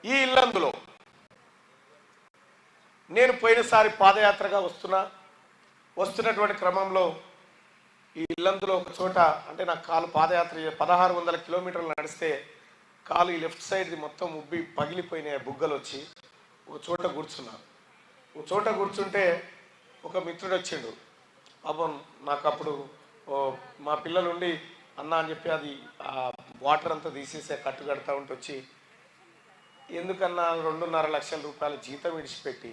ఈ ఇల్లందులో నేను పోయినసారి పాదయాత్రగా వస్తున్నటువంటి క్రమంలో ఈ ఇల్లందులో ఒక చోట అంటే నాకు కాలు పాదయాత్ర 1600 కిలోమీటర్లు నడిస్తే కాలు ఈ లెఫ్ట్ సైడ్ది మొత్తం ఉబ్బి పగిలిపోయిన బుగ్గలు వచ్చి ఒక చోట కూర్చున్నాను. ఒక చోట కూర్చుంటే ఒక మిత్రుడు వచ్చిండు. పాపం నాకు అప్పుడు మా పిల్లలుండి అన్న అని చెప్పి అది వాటర్ అంతా తీసేసే కట్టు కడతా ఉంటే వచ్చి, ఎందుకన్నా 2.5 లక్షల రూపాయల జీతం విడిచిపెట్టి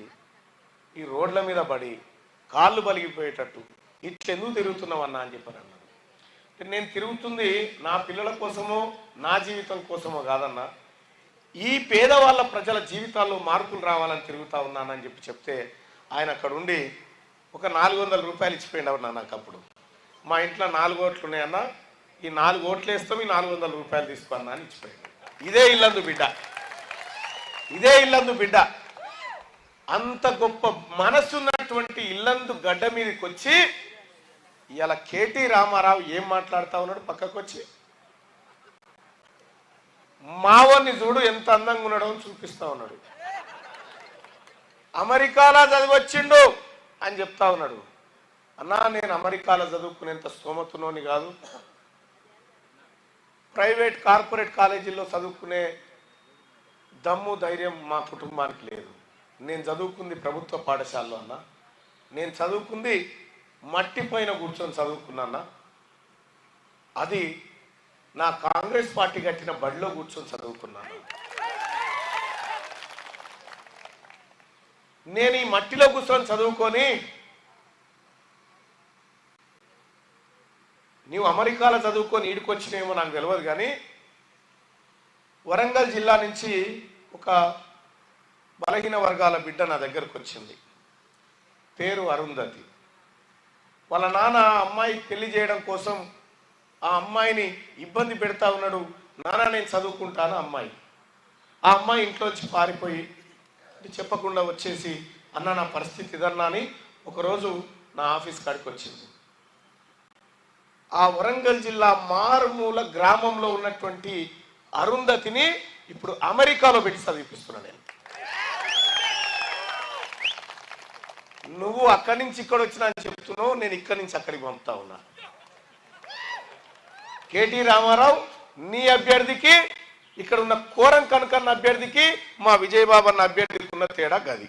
ఈ రోడ్ల మీద పడి కాళ్ళు బలిగిపోయేటట్టు ఇట్లెందుకు తిరుగుతున్నావన్నా అని చెప్పాను అన్నాడు. నేను తిరుగుతుంది నా పిల్లల కోసమో నా జీవితం కోసమో కాదన్నా, ఈ పేదవాళ్ళ ప్రజల జీవితాల్లో మార్పులు రావాలని తిరుగుతా ఉన్నానని చెప్తే ఆయన అక్కడ ఉండి ఒక 400 రూపాయలు ఇచ్చిపోయింది అన్నా. నాకు అప్పుడు మా ఇంట్లో 4 ఓట్లు ఉన్నాయన్నా, ఈ 4 ఓట్లు వేస్తాం, ఈ 400 రూపాయలు తీసుకున్నా అని ఇచ్చిపోయాడు. ఇదే ఇల్లందు బిడ్డ, ఇదే ఇల్లందు బిడ్డ. అంత గొప్ప మనసున్నటువంటి ఇల్లందు గడ్డ మీదకి వచ్చి ఇలా కేటీ రామారావు ఏం మాట్లాడుతా ఉన్నాడు, పక్కకు వచ్చి మావోని చూడు ఎంత అందంగా ఉన్నాడో అని చూపిస్తా ఉన్నాడు. అమెరికాలో చదివచ్చిండు అని చెప్తా ఉన్నాడు. అన్నా నేను అమెరికాలో చదువుకునేంత స్తోమతునోని కాదు, ప్రైవేట్ కార్పొరేట్ కాలేజీల్లో చదువుకునే దమ్ము ధైర్యం మా కుటుంబానికి లేదు. నేను చదువుకుంది ప్రభుత్వ పాఠశాలలో అన్న, నేను చదువుకుంది మట్టి పైన కూర్చొని చదువుకున్నా, అది నా కాంగ్రెస్ పార్టీ కట్టిన బడిలో కూర్చొని చదువుకున్నాను. నేను ఈ మట్టిలో కూర్చొని చదువుకొని నీవు అమెరికాలో చదువుకొని ఈడుకొచ్చినేమో నాకు తెలియదు, కానీ వరంగల్ జిల్లా నుంచి ఒక బలహీన వర్గాల బిడ్డ నా దగ్గరకు వచ్చింది. పేరు అరుంధతి. వాళ్ళ నాన్న అమ్మాయి పెళ్లి చేయడం కోసం ఆ అమ్మాయిని ఇబ్బంది పెడతా ఉన్నాడు. నాన్న నేను చదువుకుంటాను అమ్మాయి. ఆ అమ్మాయి ఇంట్లోంచి పారిపోయి చెప్పకుండా వచ్చేసి అన్న నా పరిస్థితి ఇదన్నా అని ఒకరోజు నా ఆఫీస్ కాడికి వచ్చింది. ఆ వరంగల్ జిల్లా మారుమూల గ్రామంలో ఉన్నటువంటి అరుంధతిని ఇప్పుడు అమెరికాలో పెట్టి చదివిపిస్తున్నా నేను. నువ్వు అక్కడి నుంచి ఇక్కడ వచ్చినా అని చెప్తున్నావు, నేను ఇక్కడి నుంచి అక్కడికి పంపుతా ఉన్నా. కేటీ రామారావు నీ అభ్యర్థికి, ఇక్కడ ఉన్న కోరం కనకన్న అభ్యర్థికి, మా విజయబాబు అన్న అభ్యర్థికి ఉన్న తేడా గది.